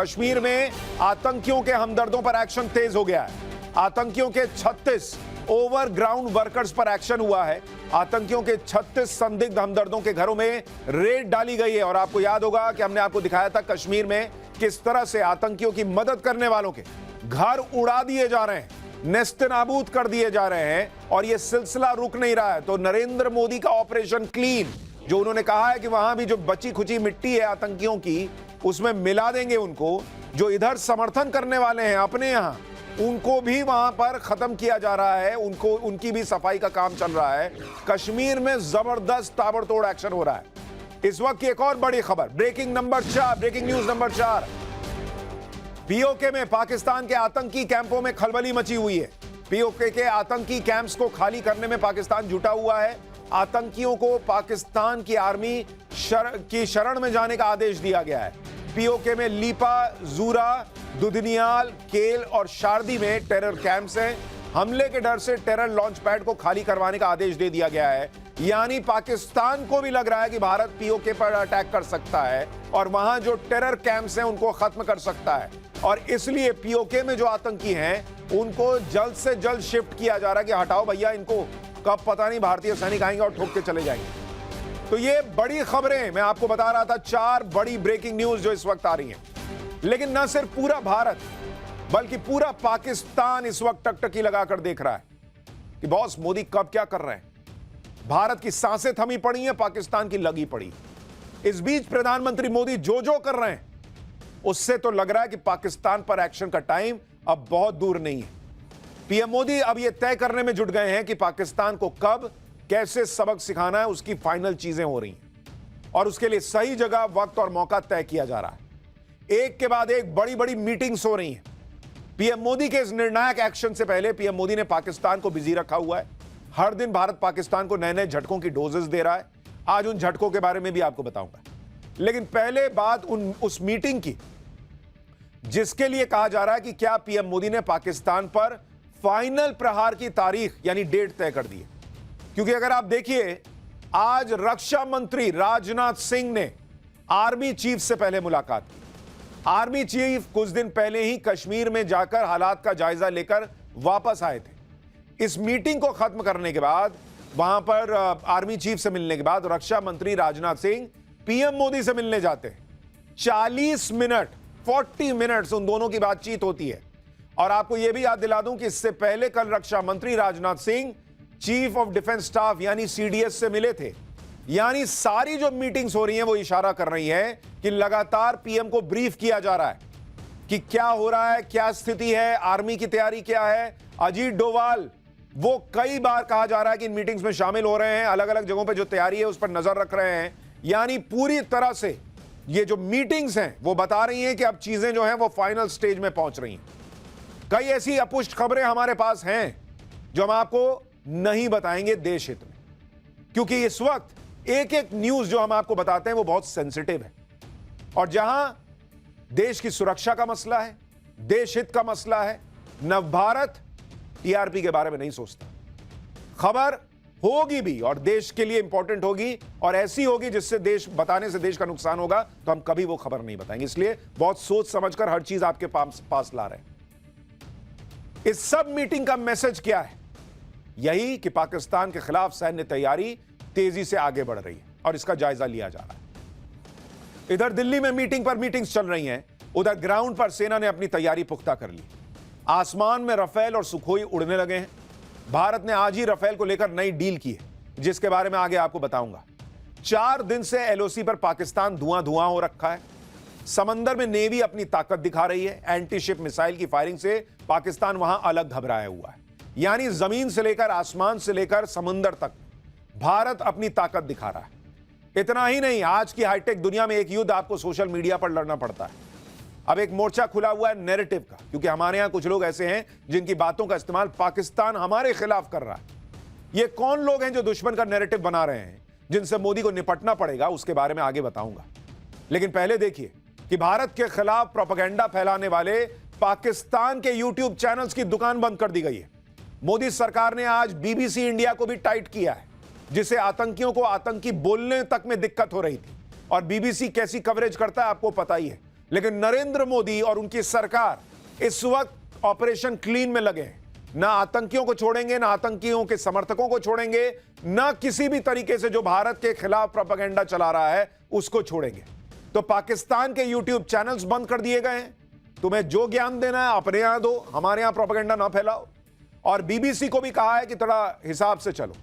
कश्मीर में आतंकियों के हमदर्दों पर एक्शन तेज हो गया है। आतंकियों के 36 ओवरग्राउंड वर्कर्स पर एक्शन हुआ है। आतंकियों के 36 संदिग्ध हमदर्दों के घरों में रेड डाली गई है। और आपको याद होगा कि हमने आपको दिखाया था कश्मीर में किस तरह से आतंकियों की मदद करने वालों के घर उड़ा दिए जा रहे हैं, नेस्तनाबूद कर दिए जा रहे हैं, और यह सिलसिला रुक नहीं रहा है। तो नरेंद्र मोदी का ऑपरेशन क्लीन, जो उन्होंने कहा है कि वहां भी जो बची खुची मिट्टी है आतंकियों की, उसमें मिला देंगे उनको। जो इधर समर्थन करने वाले हैं अपने यहां, उनको भी वहां पर खत्म किया जा रहा है। उनकी भी सफाई का काम चल रहा है। कश्मीर में जबरदस्त ताबड़तोड़ एक्शन हो रहा है। इस वक्त की एक और बड़ी खबर, ब्रेकिंग न्यूज नंबर 4। पीओके में पाकिस्तान के आतंकी कैंपों में खलबली मची हुई है। पीओके के आतंकी कैंप्स को खाली करने में पाकिस्तान जुटा हुआ है। आतंकियों को पाकिस्तान की आर्मी की शरण में जाने का आदेश दिया गया है। पीओके में लीपा, जूरा, दुधनियाल, केल और शारदी में टेरर कैंप्स हैं। हमले के डर से टेरर लॉन्च पैड को खाली करवाने का आदेश दे दिया गया है। यानी पाकिस्तान को भी लग रहा है कि भारत पीओके पर अटैक कर सकता है और वहां जो टेरर कैंप्स हैं उनको खत्म कर सकता है। और इसलिए पीओके में जो आतंकी हैं उनको जल्द से जल्द शिफ्ट किया जा रहा है कि हटाओ भैया इनको, कब पता नहीं भारतीय सैनिक आएंगे और ठोक के चले जाएंगे। तो ये बड़ी खबरें मैं आपको बता रहा था, 4 बड़ी ब्रेकिंग न्यूज जो इस वक्त आ रही हैं। लेकिन न सिर्फ पूरा भारत बल्कि पूरा पाकिस्तान इस वक्त टकटकी लगाकर देख रहा है कि बॉस मोदी कब क्या कर रहे हैं। भारत की सांसें थमी पड़ी हैं, पाकिस्तान की लगी पड़ी। इस बीच प्रधानमंत्री मोदी जो कर रहे हैं उससे तो लग रहा है कि पाकिस्तान पर एक्शन का टाइम अब बहुत दूर नहीं है। पीएम मोदी अब यह तय करने में जुट गए हैं कि पाकिस्तान को कब कैसे सबक सिखाना है। उसकी फाइनल चीजें हो रही हैं और उसके लिए सही जगह, वक्त और मौका तय किया जा रहा है। एक के बाद एक बड़ी बड़ी मीटिंग्स हो रही हैं। पीएम मोदी के इस निर्णायक एक्शन से पहले पीएम मोदी ने पाकिस्तान को बिजी रखा हुआ है। हर दिन भारत पाकिस्तान को नए नए झटकों की डोजेस दे रहा है। आज उन झटकों के बारे में भी आपको बताऊंगा। लेकिन पहले बात उस मीटिंग की जिसके लिए कहा जा रहा है कि क्या पीएम मोदी ने पाकिस्तान पर फाइनल प्रहार की तारीख यानी डेट तय कर दी है। क्योंकि अगर आप देखिए, आज रक्षा मंत्री राजनाथ सिंह ने आर्मी चीफ से पहले मुलाकात की। आर्मी चीफ कुछ दिन पहले ही कश्मीर में जाकर हालात का जायजा लेकर वापस आए थे। इस मीटिंग को खत्म करने के बाद, वहां पर आर्मी चीफ से मिलने के बाद रक्षा मंत्री राजनाथ सिंह पीएम मोदी से मिलने जाते हैं। 40 मिनट उन दोनों की बातचीत होती है। और आपको यह भी याद दिला दूं कि इससे पहले कल रक्षा मंत्री Rajnath Singh chief of defence staff यानी सीडीएस से मिले थे। यानी सारी जो मीटिंग्स हो रही हैं वो इशारा कर रही हैं कि लगातार पीएम को ब्रीफ किया जा रहा है कि क्या हो रहा है, क्या स्थिति है, आर्मी की तैयारी क्या है। अजीत डोवाल, वो कई बार कहा जा रहा है कि इन मीटिंग्स में शामिल हो रहे हैं, अलग अलग जगहों पे जो तैयारी है उस पर नजर रख रहे हैं। यानी पूरी तरह से ये जो मीटिंग्स हैं वो बता रही हैं कि अब चीजें जो हैं वो फाइनल स्टेज में पहुंच रही हैं। कई ऐसी अपुष्ट खबरें हमारे पास हैं जो हम आपको नहीं बताएंगे देश हित में, क्योंकि इस वक्त एक एक न्यूज जो हम आपको बताते हैं वो बहुत सेंसिटिव है। और जहां देश की सुरक्षा का मसला है, देश हित का मसला है, नवभारत टीआरपी के बारे में नहीं सोचता। खबर होगी भी और देश के लिए इंपॉर्टेंट होगी और ऐसी होगी जिससे देश बताने से देश का नुकसान होगा, तो हम कभी वो खबर नहीं बताएंगे। इसलिए बहुत सोच समझकर हर चीज आपके पास ला रहे हैं। इस सब मीटिंग का मैसेज क्या है? यही कि पाकिस्तान के खिलाफ सैन्य तैयारी तेजी से आगे बढ़ रही है और इसका जायजा लिया जा रहा है। इधर दिल्ली में मीटिंग पर मीटिंग्स चल रही हैं, उधर ग्राउंड पर सेना ने अपनी तैयारी पुख्ता कर ली। आसमान में रफेल और सुखोई उड़ने लगे हैं। भारत ने आज ही रफेल को लेकर नई डील की है, जिसके बारे में आगे आपको बताऊंगा। 4 दिन से एलओसी पर पाकिस्तान धुआं हो रखा है। समंदर में नेवी अपनी ताकत दिखा रही है। एंटी शिप मिसाइल की फायरिंग से पाकिस्तान वहां अलग घबराया हुआ है। यानी जमीन से लेकर, आसमान से लेकर समुंदर तक भारत अपनी ताकत दिखा रहा है। इतना ही नहीं, आज की हाईटेक दुनिया में एक युद्ध आपको सोशल मीडिया पर लड़ना पड़ता है। अब एक मोर्चा खुला हुआ है नैरेटिव का, क्योंकि हमारे यहां कुछ लोग ऐसे हैं जिनकी बातों का इस्तेमाल पाकिस्तान हमारे खिलाफ कर रहा है। ये कौन लोग हैं जो दुश्मन का नैरेटिव बना रहे हैं, जिनसे मोदी को निपटना पड़ेगा, उसके बारे में आगे बताऊंगा। लेकिन पहले देखिए कि भारत के खिलाफ प्रोपेगेंडा फैलाने वाले पाकिस्तान के यूट्यूब चैनल्स की दुकान बंद कर दी गई है। मोदी सरकार ने आज बीबीसी इंडिया को भी टाइट किया है, जिसे आतंकियों को आतंकी बोलने तक में दिक्कत हो रही थी। और बीबीसी कैसी कवरेज करता है आपको पता ही है। लेकिन नरेंद्र मोदी और उनकी सरकार इस वक्त ऑपरेशन क्लीन में लगे हैं। ना आतंकियों को छोड़ेंगे, ना आतंकियों के समर्थकों को छोड़ेंगे, ना किसी भी तरीके से जो भारत के खिलाफ प्रोपेगेंडा चला रहा है उसको छोड़ेंगे। तो पाकिस्तान के यूट्यूब चैनल्स बंद कर दिए गए हैं। तुम्हें जो ज्ञान देना है अपने यहां दो, हमारे यहां प्रोपेगेंडा ना फैलाओ। और बीबीसी को भी कहा है कि थोड़ा हिसाब से चलो,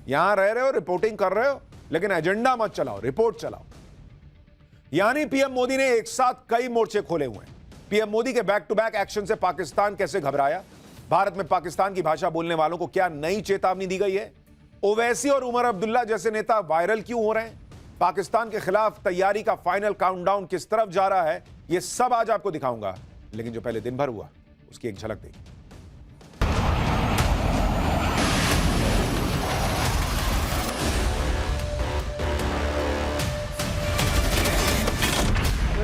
यहां रह रहे हो, रिपोर्टिंग कर रहे हो, लेकिन एजेंडा मत चलाओ, रिपोर्ट चलाओ। यानी पीएम मोदी ने एक साथ कई मोर्चे खोले हुए हैं। पीएम मोदी के बैक टू बैक एक्शन से पाकिस्तान कैसे घबराया, भारत में पाकिस्तान की भाषा बोलने वालों को क्या नई चेतावनी दी गई है, ओवैसी और उमर अब्दुल्ला जैसे नेता वायरल क्यों हो रहे हैं, पाकिस्तान के खिलाफ तैयारी का फाइनल काउंटडाउन किस तरफ जा रहा है, यह सब आज आपको दिखाऊंगा। लेकिन जो पहले दिन भर हुआ उसकी एक झलक देखिए।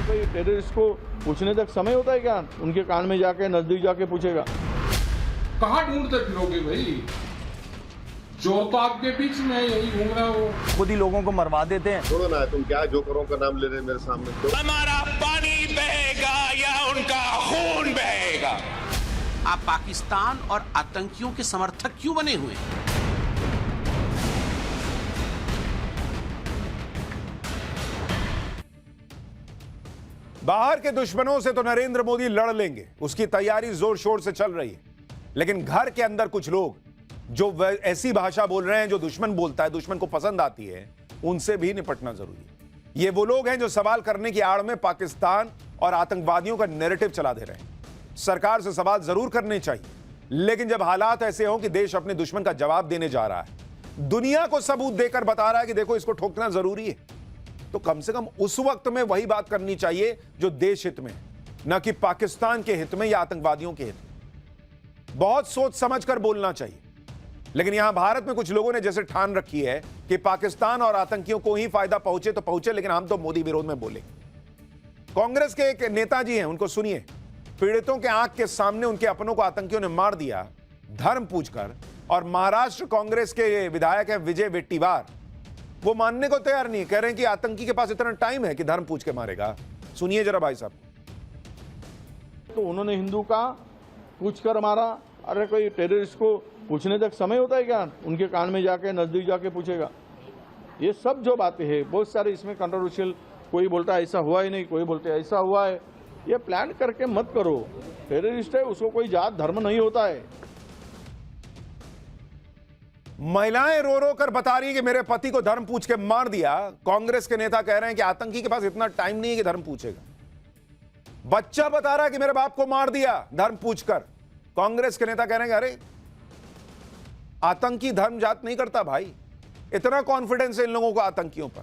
कोई टेररिस्ट को पूछने तक समय होता है क्या? उनके कान में जाके नजदीक जाके पूछेगा। कहाँ ढूंढते फिरोगे भाई? चोर तो आपके बीच में यही घूम रहा हो। खुद ही लोगों को मरवा देते हैं। छोड़ो ना, तुम क्या जोकरों का नाम ले रहे मेरे सामने? तो हमारा पानी बहेगा या उनका खून बहेगा। आप पाकिस्तान और आतंकियों के समर्थक क्यों बने हुए हैं? बाहर के दुश्मनों से तो नरेंद्र मोदी लड़ लेंगे, उसकी तैयारी जोर शोर से चल रही है। लेकिन घर के अंदर कुछ लोग जो ऐसी भाषा बोल रहे हैं जो दुश्मन बोलता है, दुश्मन को पसंद आती है, उनसे भी निपटना जरूरी है। ये वो लोग हैं जो सवाल करने की आड़ में पाकिस्तान और आतंकवादियों का नैरेटिव चला दे रहे हैं। सरकार से सवाल जरूर करने चाहिए, लेकिन जब हालात ऐसे हों कि देश अपने दुश्मन का जवाब देने जा रहा है, दुनिया को सबूत देकर बता रहा है कि देखो इसको ठोकना जरूरी है, तो कम से कम उस वक्त में वही बात करनी चाहिए जो देश हित में है, न कि पाकिस्तान के हित में या आतंकवादियों के हित में। बहुत सोच समझ कर बोलना चाहिए। लेकिन यहां भारत में कुछ लोगों ने जैसे ठान रखी है कि पाकिस्तान और आतंकियों को ही फायदा पहुंचे तो पहुंचे, लेकिन हम तो मोदी विरोध में बोले। कांग्रेस के एक नेताजी हैं, उनको सुनिए। पीड़ितों के आंख के सामने उनके अपनों को आतंकियों ने मार दिया धर्म पूछकर, और महाराष्ट्र कांग्रेस के विधायक हैं विजय वेट्टीवार, वो मानने को तैयार नहीं, कह रहे हैं कि आतंकी के पास इतना टाइम है कि धर्म पूछ के मारेगा। सुनिए जरा भाई साहब। तो उन्होंने हिंदू का पूछ कर मारा। अरे कोई टेररिस्ट को पूछने तक समय होता है क्या? उनके कान में जाके नजदीक जाके पूछेगा। ये सब जो बातें हैं बहुत सारे इसमें कंट्रोवर्शियल, कोई बोलता है ऐसा हुआ ही नहीं, कोई बोलते ऐसा हुआ है। ये प्लान करके मत करो। टेररिस्ट है, उसको कोई जात धर्म नहीं होता है। महिलाएं रो रो कर बता रही है कि मेरे पति को धर्म पूछ के मार दिया। कांग्रेस के नेता कह रहे हैं कि आतंकी के पास इतना टाइम नहीं है कि धर्म पूछेगा। बच्चा बता रहा है कि मेरे बाप को मार दिया धर्म पूछकर। कांग्रेस के नेता कह रहे हैं अरे आतंकी धर्म जात नहीं करता भाई। इतना कॉन्फिडेंस है इन लोगों को आतंकियों पर।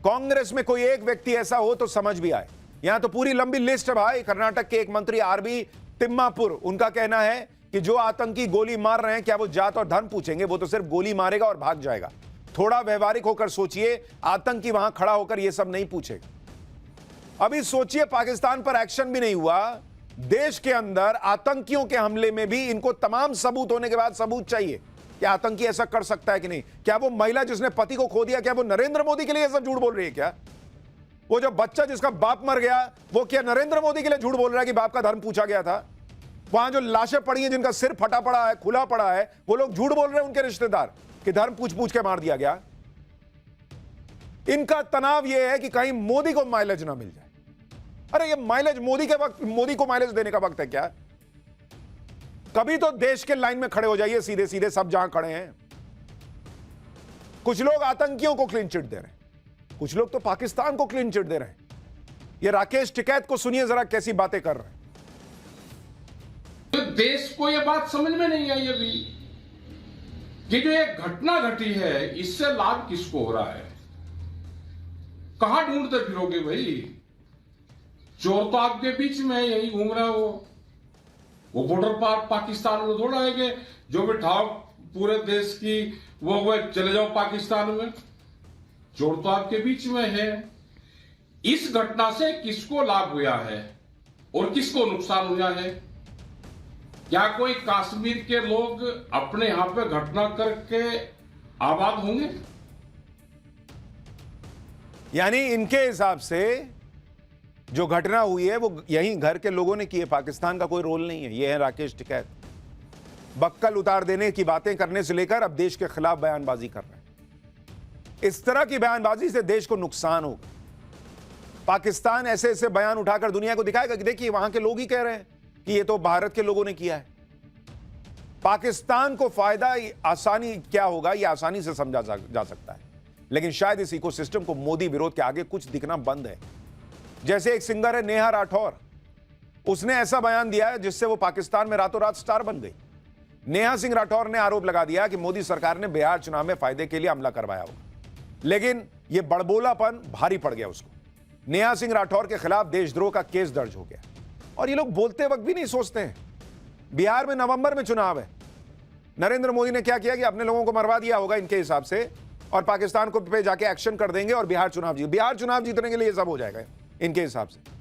कांग्रेस में कोई एक व्यक्ति ऐसा हो तो समझ भी आए। यहां तो पूरी लंबी लिस्ट है भाई। कर्नाटक के एक मंत्री आरबी तिम्मापुर, उनका कहना है कि जो आतंकी गोली मार रहे हैं क्या वो जात और धर्म पूछेंगे? वो तो सिर्फ गोली मारेगा और भाग जाएगा। थोड़ा व्यवहारिक होकर सोचिए, आतंकी वहां खड़ा होकर यह सब नहीं पूछेगा। अभी सोचिए, पाकिस्तान पर एक्शन भी नहीं हुआ, देश के अंदर आतंकियों के हमले में भी इनको तमाम सबूत होने के बाद सबूत चाहिए कि आतंकी ऐसा कर सकता है कि नहीं। क्या वो महिला जिसने पति को खो दिया, क्या वो नरेंद्र मोदी के लिए ऐसा झूठ बोल रही है? क्या वो जो बच्चा जिसका बाप मर गया, वो क्या नरेंद्र मोदी के लिए झूठ बोल रहा है कि बाप का धर्म पूछा गया था? वहां जो लाशें पड़ी हैं, जिनका सिर फटा पड़ा है, खुला पड़ा है, वो लोग झूठ बोल रहे हैं उनके रिश्तेदार कि धर्म पूछ पूछ के मार दिया गया। इनका तनाव यह है कि कहीं मोदी को माइलेज ना मिल जाए। अरे ये माइलेज मोदी के वक्त, मोदी को माइलेज देने का वक्त है क्या? कभी तो देश के लाइन में खड़े हो जाइए सीधे सीधे, सब जहां खड़े हैं। कुछ लोग आतंकियों को क्लीन चिट दे रहे हैं, कुछ लोग तो पाकिस्तान को क्लीन चिट दे रहे हैं। ये राकेश टिकैत को सुनिए जरा कैसी बातें कर रहे हैं। तो देश को यह बात समझ में नहीं आई अभी कि जो एक घटना घटी है, इससे लाभ किसको हो रहा है? कहां ढूंढते फिरोगे भाई? चोर तो आपके बीच में यही घूम रहा हो। वो बॉर्डर पार पाकिस्तान में थोड़ा है कि जो भी ठाव पूरे देश की वो चले जाओ पाकिस्तान में। चोर तो आपके बीच में है। इस घटना से किसको लाभ हुआ है और किसको नुकसान हुआ है? क्या कोई कश्मीर के लोग अपने यहां पे घटना करके आबाद होंगे? यानी इनके हिसाब से जो घटना हुई है वो यहीं घर के लोगों ने की है, पाकिस्तान का कोई रोल नहीं है। ये है राकेश टिकैत, बक्कल उतार देने की बातें करने से लेकर अब देश के खिलाफ बयानबाजी कर रहे हैं। इस तरह की बयानबाजी से देश को नुकसान होगा। पाकिस्तान ऐसे ऐसे बयान उठाकर दुनिया को दिखाएगा कि देखिए वहां के लोग ही कह रहे हैं कि ये तो भारत के लोगों ने किया है। पाकिस्तान को फायदा आसानी क्या होगा ये आसानी से समझा जा सकता है, लेकिन शायद इस इकोसिस्टम को मोदी विरोध के आगे कुछ दिखना बंद है। जैसे एक सिंगर है नेहा राठौर, उसने ऐसा बयान दिया है जिससे वो पाकिस्तान में रातों रात स्टार बन गई। नेहा सिंह राठौर ने आरोप लगा दिया कि मोदी सरकार ने बिहार चुनाव में फायदे के लिए हमला करवाया होगा, लेकिन यह बड़बोलापन भारी पड़ गया उसको। नेहा सिंह राठौर के खिलाफ देशद्रोह का केस दर्ज हो गया और ये लोग बोलते वक्त भी नहीं सोचते हैं। बिहार में नवंबर में चुनाव है, नरेंद्र मोदी ने क्या किया कि अपने लोगों को मरवा दिया होगा इनके हिसाब से, और पाकिस्तान को पे जाके एक्शन कर देंगे और बिहार चुनाव जीतने के लिए ये सब हो जाएगा इनके हिसाब से।